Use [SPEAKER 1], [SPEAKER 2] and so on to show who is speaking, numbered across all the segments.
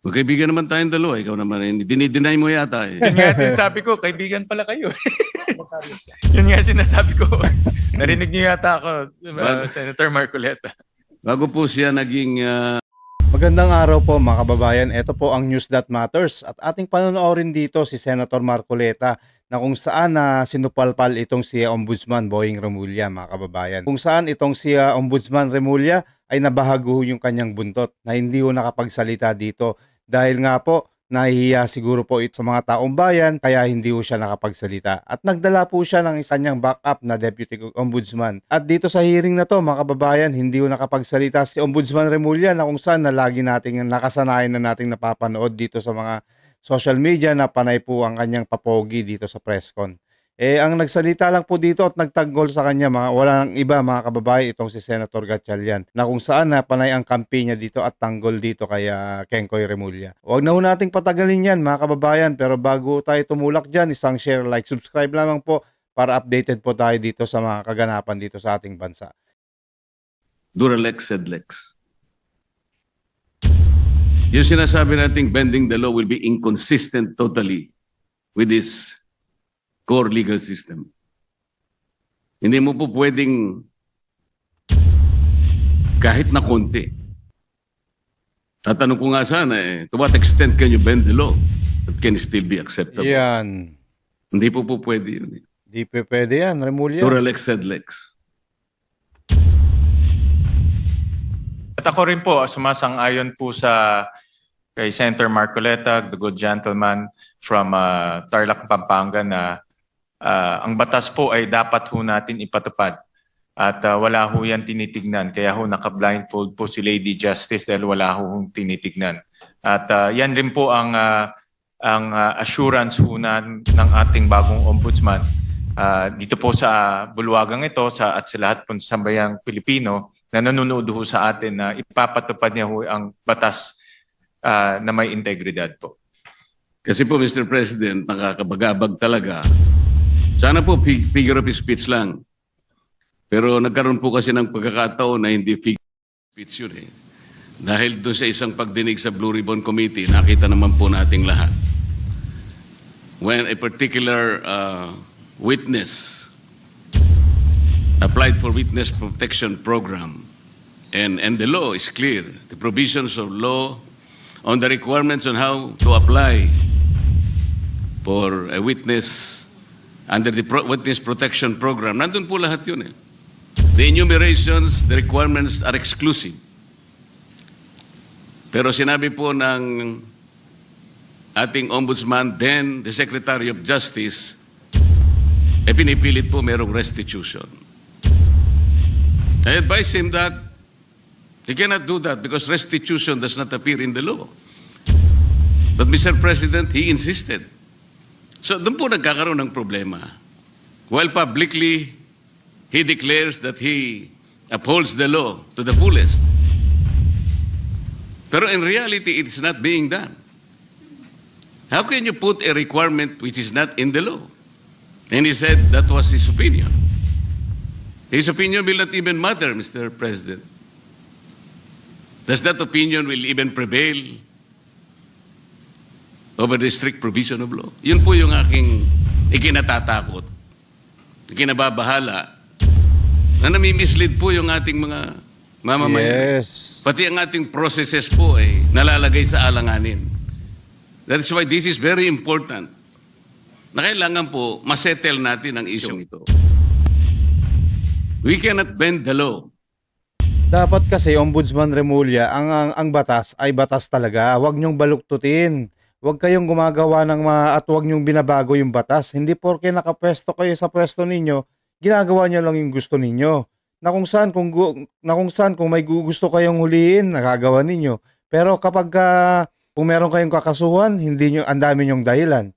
[SPEAKER 1] Magkaibigan naman tayong dalawa. Ikaw naman, dinideny mo yata eh.
[SPEAKER 2] Yun nga sinasabi ko, kaibigan pala kayo. Yun nga sinasabi ko. Narinig niyo yata ako, Senator Marcoleta.
[SPEAKER 1] Bago po siya naging
[SPEAKER 3] Magandang araw po mga kababayan. Ito po ang News That Matters at ating panonoorin dito si Senator Marcoleta na kung saan sinupalpal itong si Ombudsman Boying Remulla, mga kababayan. Kung saan itong si Ombudsman Remulla ay nabahago yung kanyang buntot na hindi ho nakapagsalita dito dahil nga po nahihiya siguro po ito sa mga taong bayan kaya hindi ho siya nakapagsalita. At nagdala po siya ng isang backup na Deputy Ombudsman. At dito sa hearing na to mga kababayan, hindi ho nakapagsalita si Ombudsman Remulla na kung saan na lagi nating nakasanayan na nating napapanood dito sa mga social media na panay po ang kanyang papogi dito sa presscon. Ang nagsalita lang po dito at nagtanggol sa kanya, walang iba mga kababayan, itong si Senator Gatchalian na kung saan na panay ang kampi niya dito at tanggol dito kay Kengkoy Remulla. Huwag na ho nating patagalin yan mga kababayan, pero bago tayo tumulak dyan, isang share, like, subscribe lamang po para updated po tayo dito sa mga kaganapan dito sa ating bansa.
[SPEAKER 1] Duralex said Lex. Yung sinasabi nating bending the law will be inconsistent totally with this core legal system. Hindi mo po pwedeng kahit na konti. Tatanong ko nga sana to what extent can you bend the law that can still be acceptable?
[SPEAKER 3] Yan.
[SPEAKER 1] Hindi po pwede yun.
[SPEAKER 3] Di po pwede yan, Remulla.
[SPEAKER 1] Duralex said Lex.
[SPEAKER 2] At ako rin po, sumasang-ayon po sa kay Senator Marcoleta, the good gentleman from Tarlac, Pampanga na ang batas po ay dapat ho natin ipatupad. At wala ho yan tinitignan. Kaya ho naka-blindfold po si Lady Justice dahil wala ho tinitignan. At yan rin po ang assurance ho ng ating bagong ombudsman. Dito po sa bulwagang ito at sa lahat po sa sambayang Pilipino na nanonood ho sa atin na ipapatupad niya ho ang batas na may integridad po.
[SPEAKER 1] Kasi po, Mr. President, nakakabagabag talaga. Sana po figure of speech lang. Pero nagkaroon po kasi ng pagkakataon na hindi figure of speech yun eh. Dahil doon sa isang pagdinig sa Blue Ribbon Committee, nakita naman po nating lahat. When a particular witness applied for witness protection program and the law is clear, the provisions of law on the requirements on how to apply for a witness under the witness protection program. Nandun po lahat yun eh. The enumerations, the requirements are exclusive. Pero sinabi po ng ating ombudsman, then the Secretary of Justice, pinipilit po merong restitution. I advise him that he cannot do that because restitution does not appear in the law. But Mr. President, he insisted. So doon po nagkakaroon ng problema. While publicly, he declares that he upholds the law to the fullest. Pero in reality, it is not being done. How can you put a requirement which is not in the law? And he said that was his opinion. His opinion will not even matter, Mr. President. Does that opinion will even prevail over the strict provision of law? Yun po yung aking ikinatatakot, ikinababahala, na nami-mislead po yung ating mga mamamayan.
[SPEAKER 3] Yes.
[SPEAKER 1] Pati ang ating processes po ay nalalagay sa alanganin. That's why this is very important. Na kailangan po masettle natin ang issue ito. We cannot bend the law.
[SPEAKER 3] Dapat kasi Ombudsman Remulla, ang batas ay batas talaga. Huwag niyong baluktutin. Huwag kayong gumagawa ng at huwag niyong binabago yung batas. Hindi porke nakapwesto kayo sa pwesto ninyo, ginagawa niyo lang yung gusto ninyo. Na kung saan kung may gusto kayong huliin, nagagawa ninyo. Pero kapag kung meron kayong kakasuhan, hindi niyo, ang dami niyong dahilan.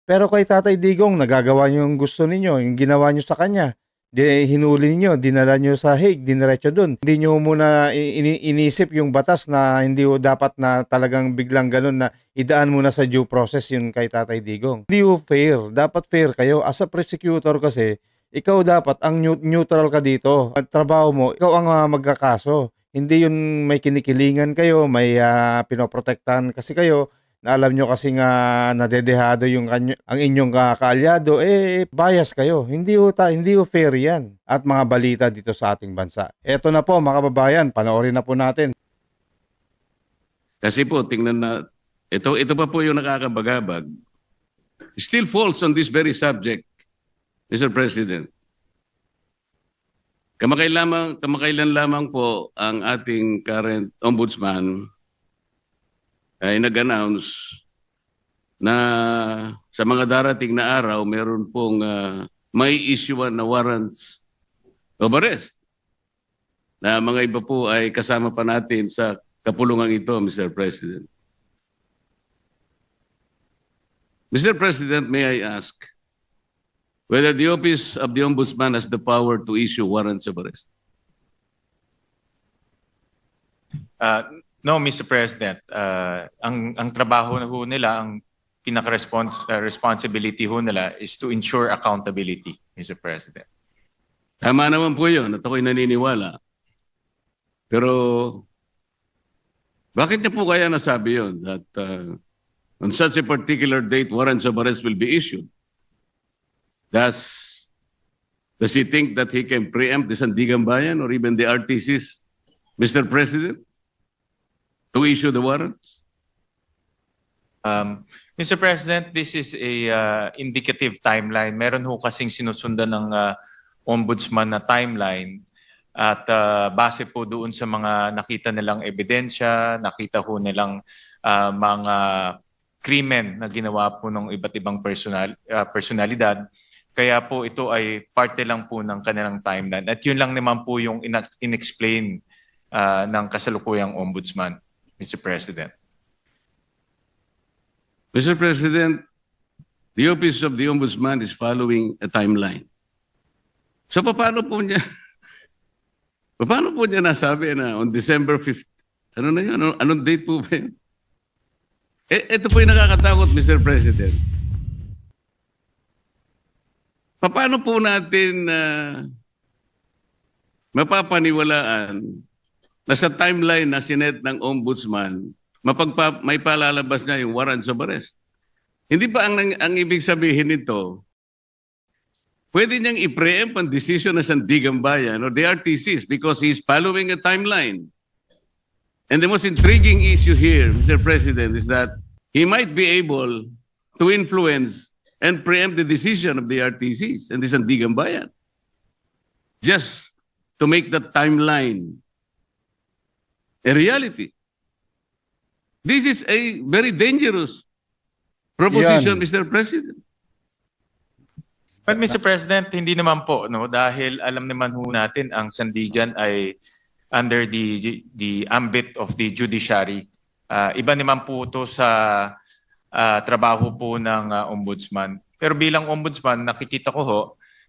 [SPEAKER 3] Pero kay Tatay Digong, nagagawa niyo yung gusto ninyo, yung ginawa niyo sa kanya. Hinuli niyo, dinala niyo sa Hague, diniretso doon. Hindi niyo muna inisip yung batas na hindi dapat na talagang biglang ganun na idaan muna sa due process yun kay Tatay Digong. Hindi fair. Dapat fair kayo. As a prosecutor kasi, ikaw dapat ang neutral ka dito. At trabaho mo, ikaw ang magkakaso. Hindi yun may kinikilingan kayo, may pinoprotektahan kasi kayo na alam nyo kasi nga nadedehado yung ang inyong kaalyado, bias kayo. Hindi ho fair yan. At mga balita dito sa ating bansa. Eto na po mga kababayan, panoorin na po natin.
[SPEAKER 1] Kasi po, tingnan na, ito pa po yung nakakabagabag. Still falls on this very subject, Mr. President. Kamakailan lamang po ang ating current ombudsman ay nag-announce na sa mga darating na araw, meron pong may issuean na warrants of arrest. Na mga iba po ay kasama pa natin sa kapulungan ito, Mr. President. Mr. President, may I ask whether the Office of the Ombudsman has the power to issue warrants of arrest?
[SPEAKER 2] No, Mr. President. Ang trabaho ho nila, ang pinaka-responsibility ho nila is to ensure accountability, Mr. President.
[SPEAKER 1] Tama naman po yun at ako'y naniniwala. Pero bakit niya po kaya nasabi yun that on such a particular date, warrants of arrest will be issued? Does he think that he can preempt the Sandigan Bayan or even the RTCs, Mr. President, to issue the warrants?
[SPEAKER 2] Mr. President, this is a indicative timeline. Meron ho kasing sinusundan ng ombudsman na timeline at base po doon sa mga nakita nilang ebidensya, nakita ho nilang mga krimen na ginawa po ng iba't ibang personalidad. Kaya po ito ay parte lang po ng kanilang timeline. At yun lang naman po yung inexplain ng kasalukuyang ombudsman, Mr. President.
[SPEAKER 1] Mr. President, the Office of the Ombudsman is following a timeline. So paano po niya nasabi na on December 5th? Ano na yun? Anong date po ba yun? Ito po yung nakakatakot, Mr. President. Paano po natin mapapaniwalaan na sa timeline na sinet ng ombudsman, may palalabas niya yung warrants of arrest? Hindi ba ang ibig sabihin nito, pwede niyang i-preempt ang decision ng Sandigan Bayan or the RTCs because he's following a timeline. And the most intriguing issue here, Mr. President, is that he might be able to influence and preempt the decision of the RTCs and the Sandigan Bayan just to make that timeline a reality. This is a very dangerous proposition, Mr. President.
[SPEAKER 2] But Mr. President, hindi naman po, no, dahil alam naman ho natin ang Sandigan ay under the ambit of the judiciary. Iba naman po ito sa trabaho po ng ombudsman. Pero bilang ombudsman, nakikita ko ho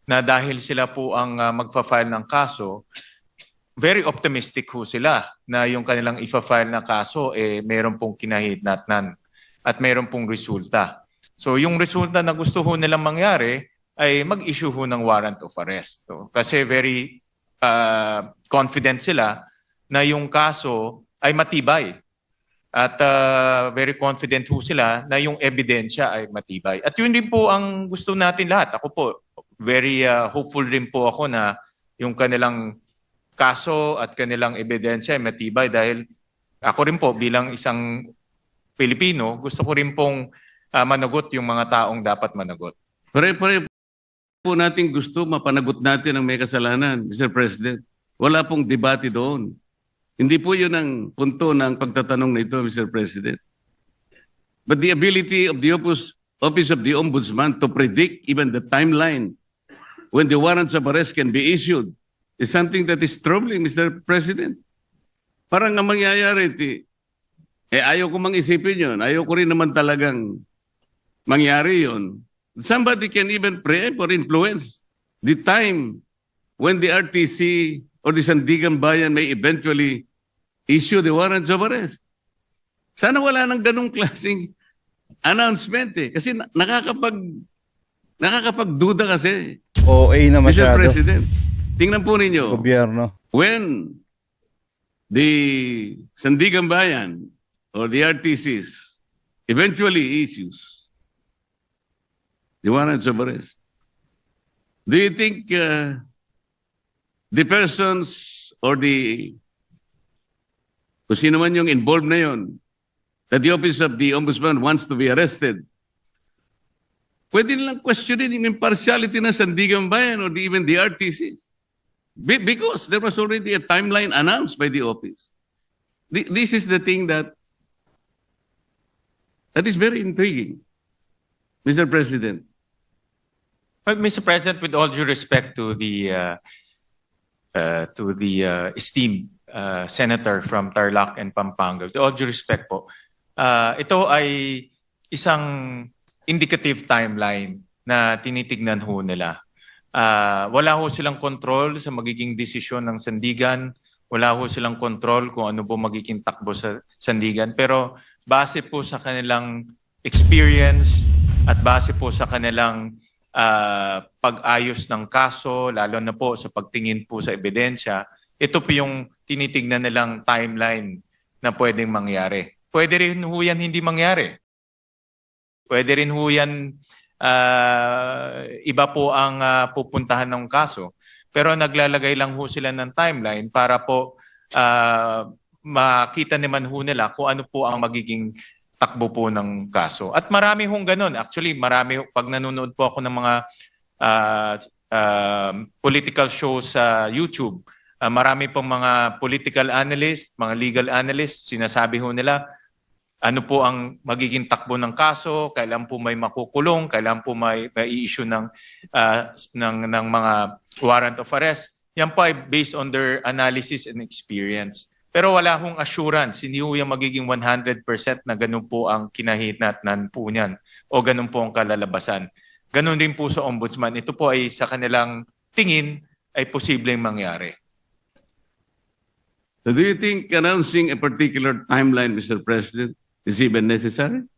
[SPEAKER 2] na dahil sila po ang magfa-file ng kaso, very optimistic ho sila na yung kanilang ifa-file na kaso mayroon pong kinahitnatnan at mayroon pong resulta. So yung resulta na gusto ho nilang mangyari ay mag-issue ho ng warrant of arrest. So, kasi very confident sila na yung kaso ay matibay. At very confident ho sila na yung ebidensya ay matibay. At yun din po ang gusto natin lahat. Ako po, very hopeful rin po ako na yung kanilang kaso at kanilang ebidensya ay matibay dahil ako rin po bilang isang Pilipino, gusto ko rin pong managot yung mga taong dapat managot.
[SPEAKER 1] Pare-pare po natin gusto mapanagot natin ang may kasalanan, Mr. President. Wala pong debate doon. Hindi po yun ang punto ng pagtatanong na ito, Mr. President. But the ability of the Office of the Ombudsman to predict even the timeline when the warrants of arrest can be issued is something that is troubling, Mr. President. Parang ang mangyayari, ayaw ko mang isipin yun. Ayaw ko rin naman talagang mangyari yun. Somebody can even preempt or influence the time when the RTC or the Sandigan Bayan may eventually issue the warrants of arrest. Sana wala nang ganung klaseng announcement Kasi nakakapagduda kasi.
[SPEAKER 3] OA na
[SPEAKER 1] Mr.
[SPEAKER 3] masyado.
[SPEAKER 1] President, tingnan po ninyo.
[SPEAKER 3] Gobyerno.
[SPEAKER 1] When the Sandigan Bayan or the RTCs eventually issues the warrants of arrest, do you think the persons or kung sino man yung involved na yun, that the Office of the Ombudsman wants to be arrested, pwede nilang questionin yung impartiality ng Sandigan Bayan or even the RTCs? Because there was already a timeline announced by the office. This is the thing that is very intriguing, Mr. President.
[SPEAKER 2] But Mr. President, with all due respect to the esteemed senator from Tarlac and Pampanga, with all due respect po, ito ay isang indicative timeline na tinitignan ho nila. Wala ho silang control sa magiging desisyon ng Sandigan. Wala ho silang control kung ano po magiging takbo sa Sandigan. Pero base po sa kanilang experience at base po sa kanilang pag-ayos ng kaso, lalo na po sa pagtingin po sa ebidensya, ito po yung tinitignan nilang timeline na pwedeng mangyari. Pwede rin ho yan hindi mangyari. Pwede rin ho yan iba po ang pupuntahan ng kaso. Pero naglalagay lang ho sila ng timeline para po makita naman ho nila kung ano po ang magiging takbo po ng kaso. At marami hong ganun. Actually, marami, pag nanonood po ako ng mga political shows sa YouTube, marami pong mga political analyst, mga legal analyst, sinasabi ho nila, ano po ang magiging takbo ng kaso, kailan po may makukulong, kailan po may i-issue ng mga warrant of arrest. Yan po ay based on their analysis and experience. Pero wala hong assurance, hindi ho yung magiging 100% na ganun po ang kinahinatnan po niyan o ganun po ang kalalabasan. Ganun din po sa ombudsman. Ito po ay sa kanilang tingin ay posibleng mangyari.
[SPEAKER 1] So do you think announcing a particular timeline, Mr. President, is even necessary?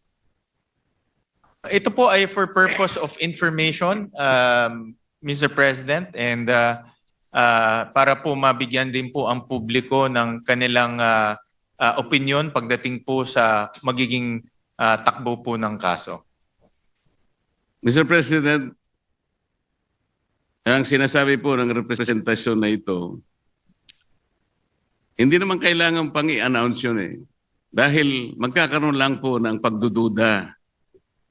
[SPEAKER 2] Ito po ay for purpose of information, Mr. President, and para po mabigyan din po ang publiko ng kanilang opinion pagdating po sa magiging takbo po ng kaso.
[SPEAKER 1] Mr. President, ang sinasabi po ng representasyon na ito, hindi naman kailangan pang i-announce yun eh. Dahil magkakaroon lang po ng pagdududa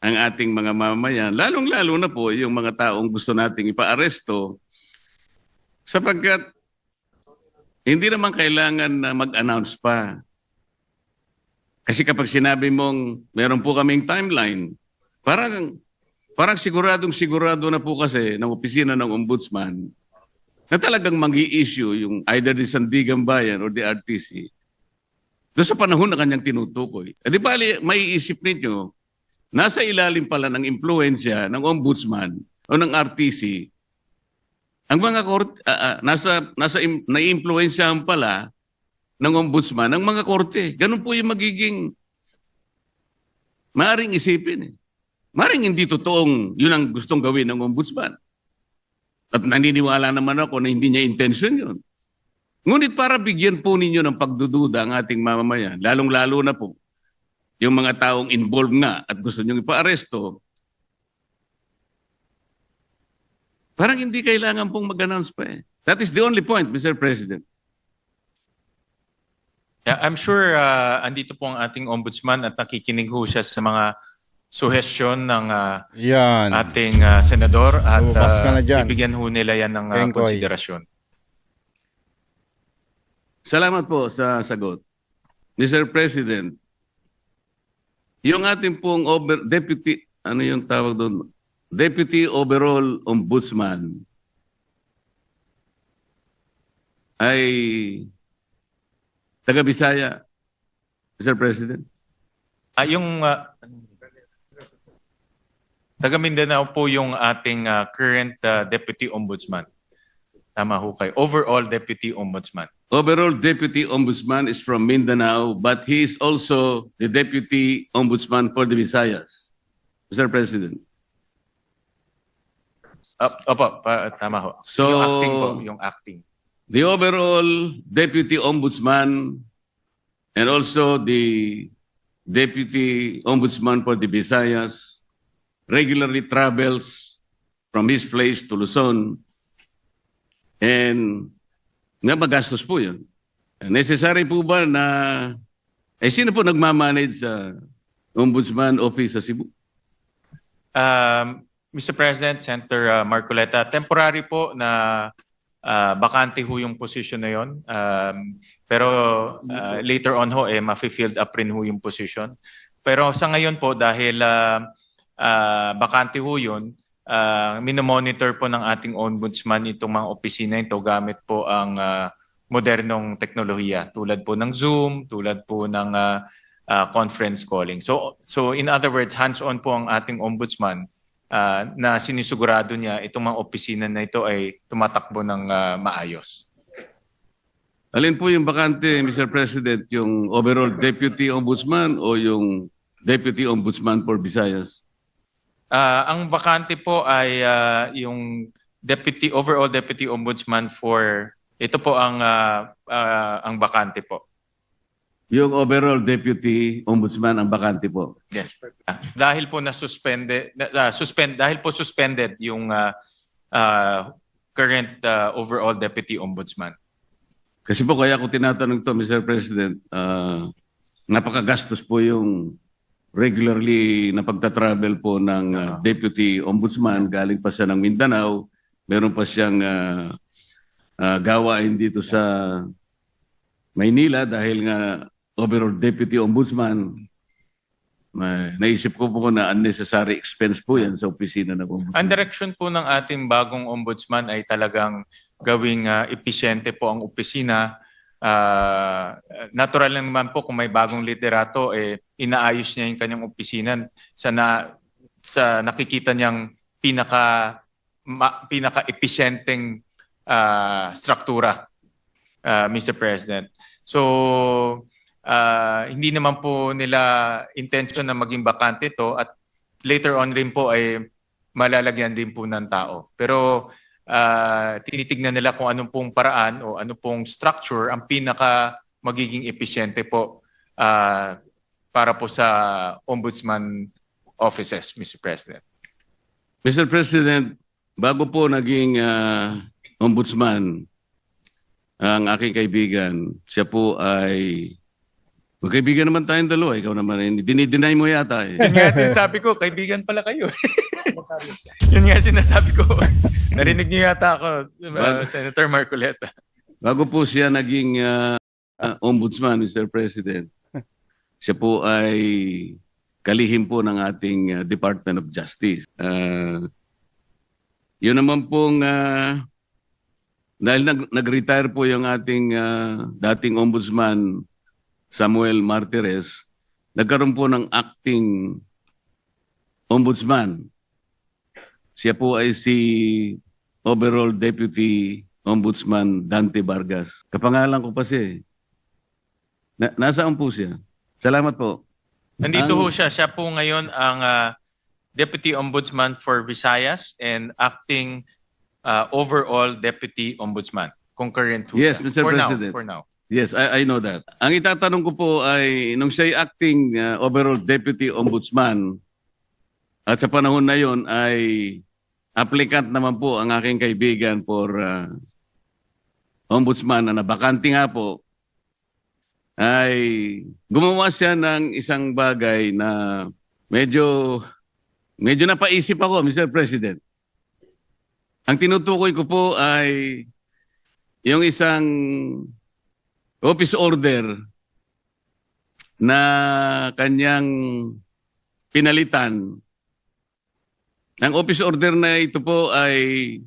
[SPEAKER 1] ang ating mga mamamayan, lalong-lalo na po yung mga taong gusto nating ipa-aresto, sapagkat hindi naman kailangan na mag-announce pa. Kasi kapag sinabi mong meron po kaming timeline, parang siguradong-sigurado na po kasi ng opisina ng ombudsman na talagang mag-i-issue yung either the Sandigan Bayan or the RTC doon sa panahon na kanyang tinutukoy. E di bali, maiisip ninyo, nasa ilalim pala ng impluensya ng ombudsman o ng RTC, ang mga korte, nai-impluensyahan pala ng ombudsman ang mga korte. Ganun po yung magiging maaring isipin eh. Maaring hindi totoong yun ang gustong gawin ng ombudsman. At naniniwala naman ako na hindi niya intention yun. Ngunit para bigyan po ninyo ng pagdududa ang ating mamamayan, lalong-lalo na po yung mga taong involved nga at gusto nyo ipa-aresto, parang hindi kailangan pong mag-announce pa eh. That is the only point, Mr. President.
[SPEAKER 2] Yeah, I'm sure andito po ang ating ombudsman at nakikinig ho siya sa mga suhestyon ng ating senador at bibigyan ho nila yan ng konsiderasyon.
[SPEAKER 1] Salamat po sa sagot. Mr. President, yung ating pong deputy, ano yung tawag doon? Deputy Overall Ombudsman ay taga Bisaya, Mr. President.
[SPEAKER 2] Yung taga Mindanao po yung ating current Deputy Ombudsman. Tama ho kayo. Overall Deputy Ombudsman.
[SPEAKER 1] Overall Deputy Ombudsman is from Mindanao, but he is also the Deputy Ombudsman for the Visayas, Mr. President.
[SPEAKER 2] Opo, tama ho.
[SPEAKER 1] So,
[SPEAKER 2] yung acting po, yung acting.
[SPEAKER 1] the overall Deputy Ombudsman and also the Deputy Ombudsman for the Visayas regularly travels from his place to Luzon, and nga magastos po yun. Necessary po ba na, sino po nagmamanage sa Ombudsman Office sa Cebu?
[SPEAKER 2] Mr. President, Senator Marcoleta, temporary po na bakante ho yung position na yon. Pero later on ho, ma-field up rin ho yung position. Pero sa ngayon po, dahil bakante ho yun, minomonitor po ng ating ombudsman itong mga opisina ito gamit po ang modernong teknolohiya tulad po ng Zoom, tulad po ng conference calling. So in other words, hands-on po ang ating ombudsman na sinisigurado niya itong mga opisina na ito ay tumatakbo ng maayos.
[SPEAKER 1] Alin po yung bakante, Mr. President, yung overall Deputy Ombudsman o yung Deputy Ombudsman for Visayas?
[SPEAKER 2] Ang bakante po ay yung overall Deputy Ombudsman for, ito po ang bakante po.
[SPEAKER 1] Yung overall Deputy Ombudsman ang bakante po.
[SPEAKER 2] Yes. Dahil po suspended yung current overall Deputy Ombudsman.
[SPEAKER 1] Kasi po kaya ako tinatanong to, Mr. President, napakagastos po yung regularly na pagta-travel po ng Deputy Ombudsman. Galing pa siya ng Mindanao. Meron pa siyang gawain dito sa Maynila dahil nga overall Deputy Ombudsman. Naisip ko po na unnecessary expense po yan sa opisina ng Ombudsman.
[SPEAKER 2] Ang direction po ng ating bagong Ombudsman ay talagang gawing episyente po ang opisina. Natural lang naman po kung may bagong liderato, inaayos niya yung kanyang opisina sa nakikita niyang pinaka-episyenteng struktura, Mr. President. So, hindi naman po nila intention na maging bakante ito at later on rin po ay malalagyan din po ng tao. Pero tinitignan nila kung anong pong paraan o anong pong structure ang pinaka magiging episyente po para po sa ombudsman offices, Mr. President.
[SPEAKER 1] Mr. President, bago po naging ombudsman ang aking kaibigan, siya po ay magkaibigan naman tayong dalawa. Ikaw naman, dinideny mo yata.
[SPEAKER 2] Yun nga sinasabi ko, kaibigan pala kayo. Yun nga sinasabi ko. Narinig niyo yata ako, Senator Marcoleta.
[SPEAKER 1] Bago po siya naging ombudsman, Mr. President, siya po ay kalihim po ng ating Department of Justice. Yun naman pong, dahil nag-retire po yung ating dating ombudsman, Samuel Martires, nagkaroon po ng acting ombudsman. Siya po ay si overall Deputy Ombudsman Dante Vargas. Kapangalan ko pa siya. Nasaan po siya? Salamat po.
[SPEAKER 2] Nandito ho siya. Siya po ngayon ang Deputy Ombudsman for Visayas and acting overall Deputy Ombudsman. Concurrent ho
[SPEAKER 1] Yes,
[SPEAKER 2] siya.
[SPEAKER 1] Mr. President.
[SPEAKER 2] For now.
[SPEAKER 1] Yes, I know that. Ang itatanong ko po ay, nung siya'y acting overall Deputy Ombudsman, at sa panahon na yon ay applicant naman po ang aking kaibigan for Ombudsman na nabakante nga po, ay gumawa siya ng isang bagay na medyo napaisip ako, Mr. President. Ang tinutukoy ko po ay yung isang office order na kanyang pinalitan. Ang office order na ito po ay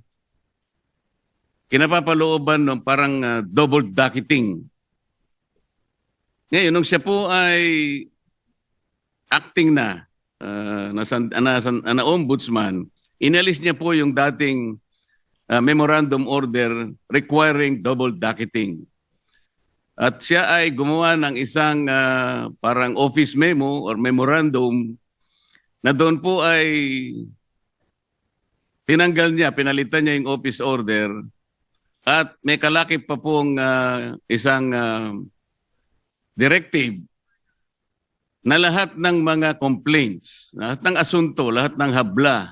[SPEAKER 1] kinapapalooban ng parang double docketing. Ngayon, nung siya po ay acting na ombudsman, inalis niya po yung dating memorandum order requiring double docketing. At siya ay gumawa ng isang parang office memo or memorandum na doon po ay pinalitan niya yung office order At may kalakip pa pong isang directive na lahat ng mga complaints, lahat ng asunto, lahat ng habla,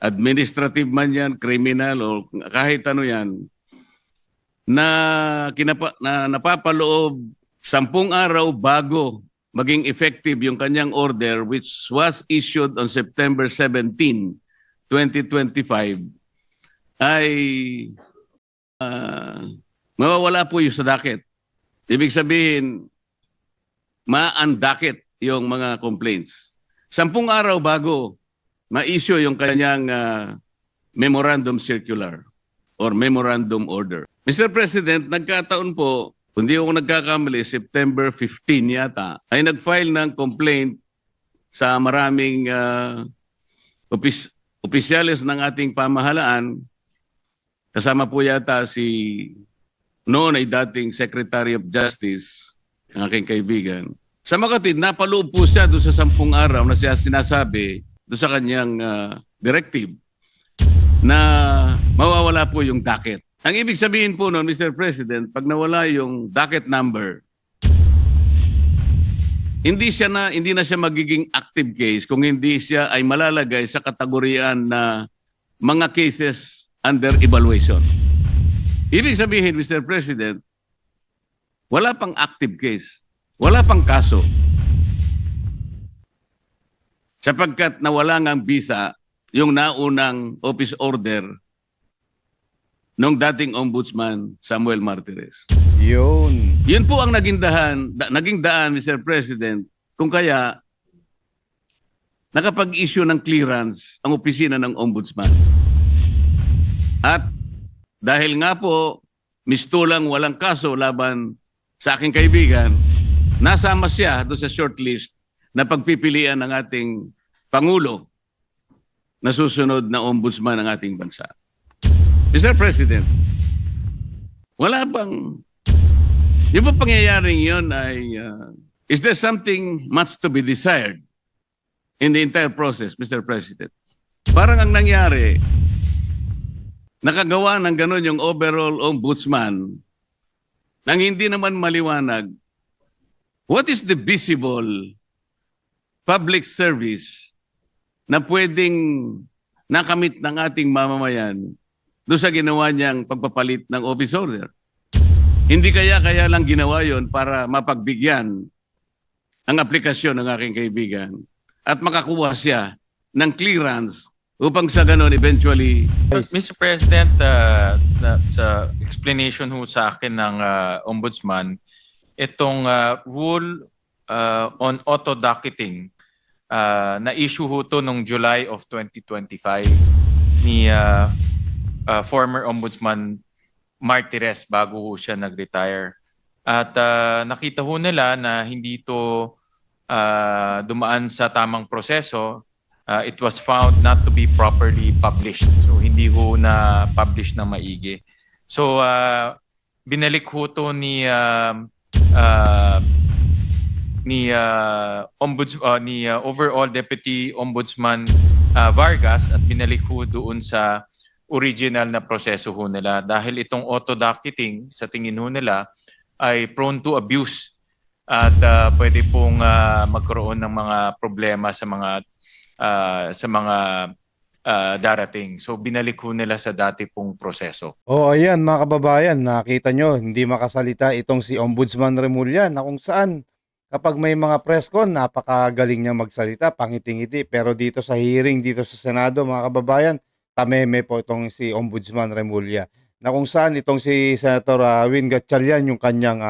[SPEAKER 1] administrative man yan, criminal o kahit ano yan, na napapaloob 10 araw bago maging effective yung kanyang order which was issued on September 17, 2025 ay mawawala po yung sa docket. Ibig sabihin, ma-undakit yung mga complaints. 10 araw bago ma-issue yung kanyang memorandum circular or memorandum order. Mr. President, nagkataon po, kung di ako nagkakamali, September 15 yata, ay nag-file ng complaint sa maraming opisyalis ng ating pamahalaan. Kasama po yata si noon ay dating Secretary of Justice, ang aking kaibigan. Sa Makati, napaloob po siya doon sa 10 araw na siya sinasabi doon sa kanyang directive na mawawala po yung docket. Ang ibig sabihin po noon, Mr. President, pag nawala yung docket number, hindi na siya magiging active case kung hindi siya ay malalagay sa kategoriyaan na mga cases under evaluation. Ibig sabihin, Mr. President, wala pang active case, wala pang kaso. Sapagkat nawala ng visa yung naunang office order nung dating Ombudsman Samuel Martires. Yun po ang naging daan, Mr. President, kung kaya nakapag-issue ng clearance ang opisina ng Ombudsman. At dahil nga po, mistulang walang kaso laban sa aking kaibigan, nasama siya doon sa shortlist na pagpipilian ng ating Pangulo na susunod na Ombudsman ng ating bansa. Mr. President, wala bang, yung ba pangyayaring yun ay, is there something much to be desired in the entire process, Mr. President? Parang ang nangyari, nakagawa ng gano'n yung overall ombudsman nang hindi naman maliwanag what is the visible public service na pwedeng nakamit ng ating mamamayan doon sa ginawa niyang pagpapalit ng office order. Hindi kaya lang ginawa yon para mapagbigyan ang aplikasyon ng aking kaibigan at makakuha siya ng clearance upang sa ganon eventually...
[SPEAKER 2] Mr. President, sa explanation ho sa akin ng Ombudsman, itong rule on auto-docketing, na-issue ho to noong July of 2025 ni former Ombudsman Martires bago ho siya nag-retire. At nakita ho nila na hindi to dumaan sa tamang proseso. It was found not to be properly published. So hindi ho na publish ng maigi. So binalik ho to ni overall Deputy Ombudsman Vargas at binalik ho doon sa original na proseso ho nila dahil itong auto-docketing sa tingin ho nila ay prone to abuse at pwede pong magkaroon ng mga problema sa mga darating. So binalik ho nila sa dati pong proseso.
[SPEAKER 3] Ayan mga kababayan, nakita nyo, hindi makasalita itong si Ombudsman Remulla na kung saan kapag may mga press con, napakagaling niya magsalita, pangiti-ngiti. Pero dito sa hearing, dito sa Senado, mga kababayan, tameme po itong si Ombudsman Remulla. Na kung saan itong si Senator Win Gatchalian, yung kanyang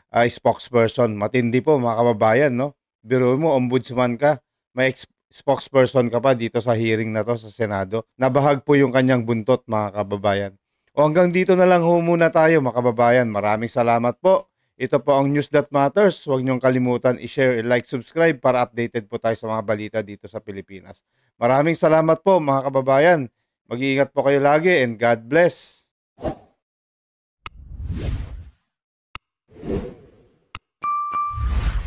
[SPEAKER 3] spokesperson. Matindi po mga kababayan, no? Biro mo, ombudsman ka, may spokesperson ka pa dito sa hearing na to sa Senado. Nabahag po yung kanyang buntot mga kababayan. Hanggang dito na lang ho muna tayo mga kababayan. Maraming salamat po. Ito po ang News That Matters. Huwag niyong kalimutan i-share, i-like, subscribe para updated po tayo sa mga balita dito sa Pilipinas. Maraming salamat po mga kababayan. Mag-iingat po kayo lagi and God bless.